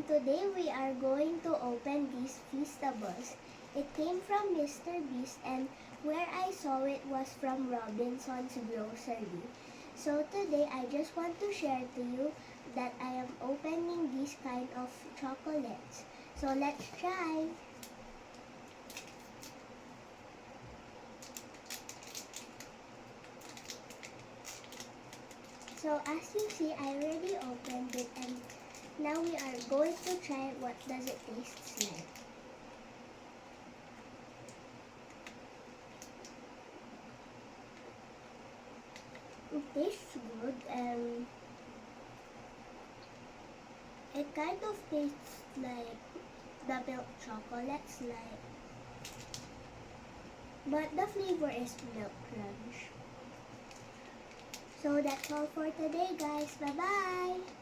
today we are going to open these Feastables. It came from Mr. Beast and where I saw it was from Robinson's Grocery. So today I just want to share to you that I am opening these kind of chocolates. So let's try. So as you see, I already opened it and now we are going to try what does it taste like. It tastes good and it kind of tastes like the milk chocolates but the flavor is milk crunch. So that's all for today guys. Bye bye!